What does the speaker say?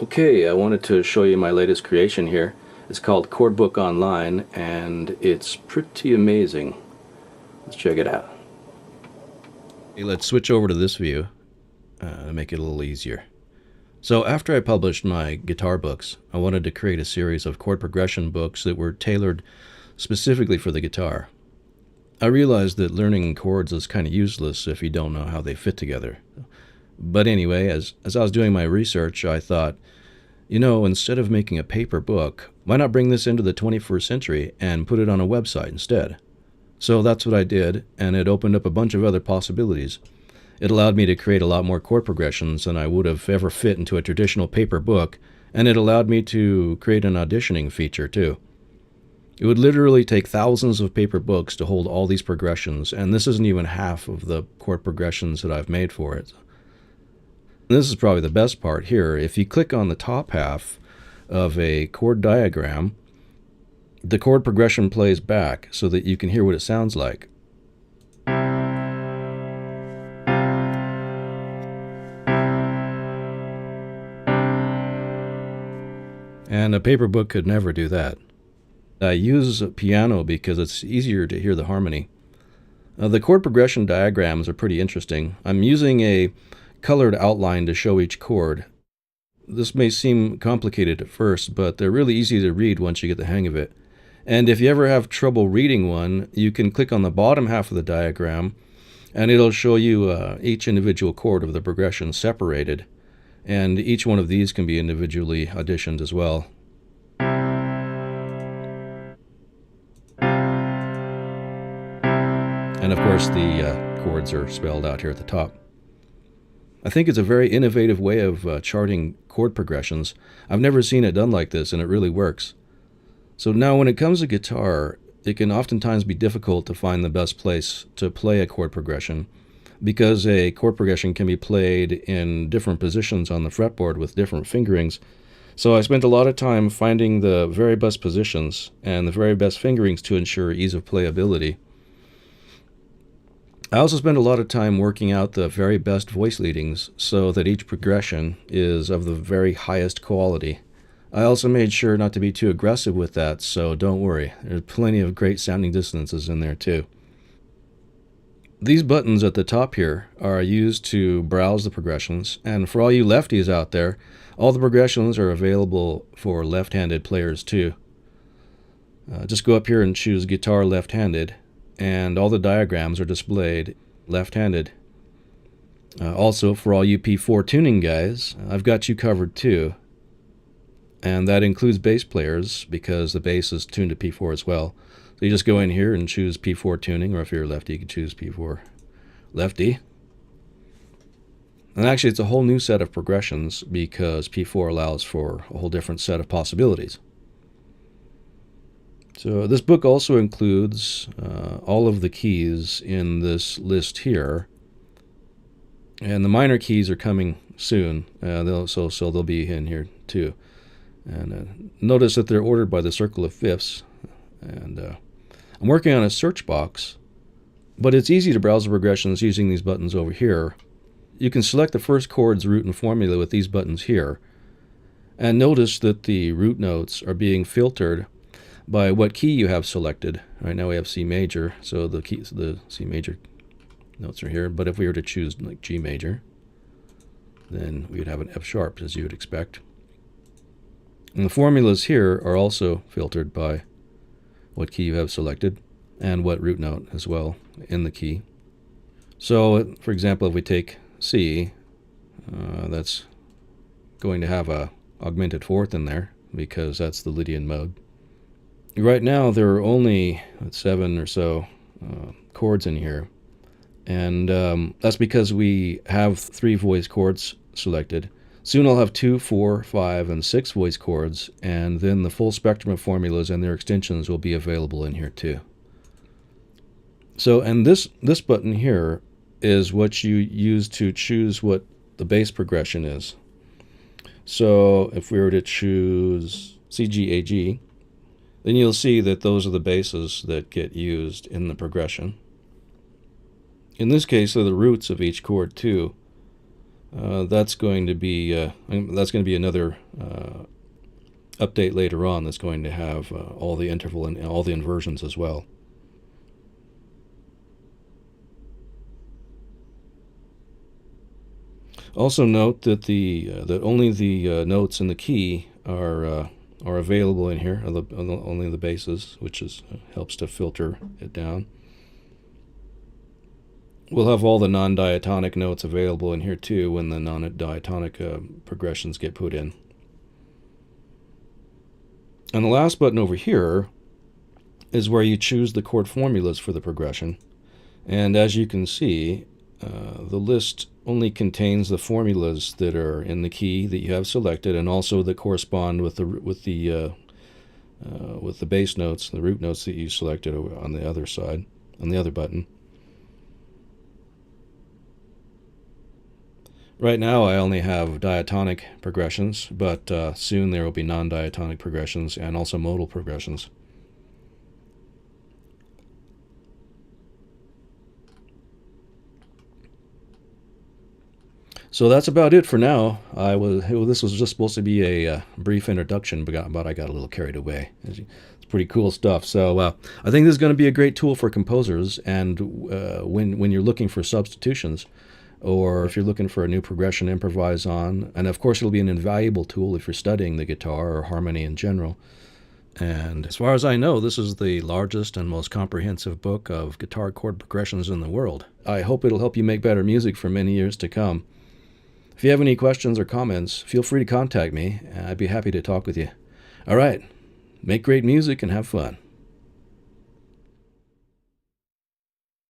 Okay, I wanted to show you my latest creation here. It's called Chord Book Online, and it's pretty amazing. Let's check it out. Okay, let's switch over to this view to make it a little easier. So after I published my guitar books, I wanted to create a series of chord progression books that were tailored specifically for the guitar. I realized that learning chords is kind of useless if you don't know how they fit together. But anyway, as I was doing my research, I thought, instead of making a paper book, why not bring this into the 21st century and put it on a website instead? So that's what I did, and it opened up a bunch of other possibilities. It allowed me to create a lot more chord progressions than I would have ever fit into a traditional paper book, and it allowed me to create an auditioning feature too. It would literally take thousands of paper books to hold all these progressions, and this isn't even half of the chord progressions that I've made for it. This is probably the best part here. If you click on the top half of a chord diagram, the chord progression plays back so that you can hear what it sounds like. And a paper book could never do that. I use piano because it's easier to hear the harmony. The chord progression diagrams are pretty interesting. I'm using a colored outline to show each chord. This may seem complicated at first, but they're really easy to read once you get the hang of it. And if you ever have trouble reading one, you can click on the bottom half of the diagram, and it'll show you each individual chord of the progression separated. And each one of these can be individually auditioned as well. And of course, the chords are spelled out here at the top. I think it's a very innovative way of charting chord progressions. I've never seen it done like this, and it really works. So now when it comes to guitar, it can oftentimes be difficult to find the best place to play a chord progression, because a chord progression can be played in different positions on the fretboard with different fingerings. So I spent a lot of time finding the very best positions and the very best fingerings to ensure ease of playability. I also spend a lot of time working out the very best voice leadings so that each progression is of the very highest quality. I also made sure not to be too aggressive with that, so don't worry. There's plenty of great sounding dissonances in there too. These buttons at the top here are used to browse the progressions, and for all you lefties out there, all the progressions are available for left-handed players too. Just go up here and choose Guitar Left-Handed, and all the diagrams are displayed left-handed. Also, for all you P4 tuning guys, I've got you covered too. And that includes bass players, because the bass is tuned to P4 as well. So you just go in here and choose P4 tuning, or if you're a lefty, you can choose P4 lefty. And actually, it's a whole new set of progressions, because P4 allows for a whole different set of possibilities. So this book also includes all of the keys in this list here, and the minor keys are coming soon. So they'll be in here too. And notice that they're ordered by the circle of fifths. And I'm working on a search box, but it's easy to browse the progressions using these buttons over here. You can select the first chord's root and formula with these buttons here, and notice that the root notes are being filtered by what key you have selected. Right now we have C major, so the C major notes are here. But if we were to choose like G major, then we would have an F sharp, as you would expect. And the formulas here are also filtered by what key you have selected and what root note as well in the key. So, for example, if we take C, that's going to have a augmented fourth in there, because that's the Lydian mode. Right now there are only 7 or so chords in here, and that's because we have 3 voice chords selected. Soon I'll have 2, 4, 5, and 6 voice chords, and then the full spectrum of formulas and their extensions will be available in here too. So, and this button here is what you use to choose what the bass progression is. So if we were to choose C, G, A, G, then you'll see that those are the basses that get used in the progression. In this case, they're the roots of each chord too, That's going to be another update later on. That's going to have all the interval and all the inversions as well. Also note that that only the notes in the key are available in here, only the basses, which helps to filter it down. We'll have all the non-diatonic notes available in here too when the non-diatonic progressions get put in. And the last button over here is where you choose the chord formulas for the progression. And as you can see, the list only contains the formulas that are in the key that you have selected, and also that correspond with the bass notes, the root notes that you selected on the other side, on the other button. Right now I only have diatonic progressions, but soon there will be non-diatonic progressions and also modal progressions. So that's about it for now. This was just supposed to be a brief introduction, but I got a little carried away. It's pretty cool stuff. So I think this is going to be a great tool for composers, and when you're looking for substitutions, or if you're looking for a new progression to improvise on. And of course, it'll be an invaluable tool if you're studying the guitar or harmony in general. And as far as I know, this is the largest and most comprehensive book of guitar chord progressions in the world. I hope it'll help you make better music for many years to come. If you have any questions or comments, feel free to contact me. I'd be happy to talk with you. All right, make great music and have fun.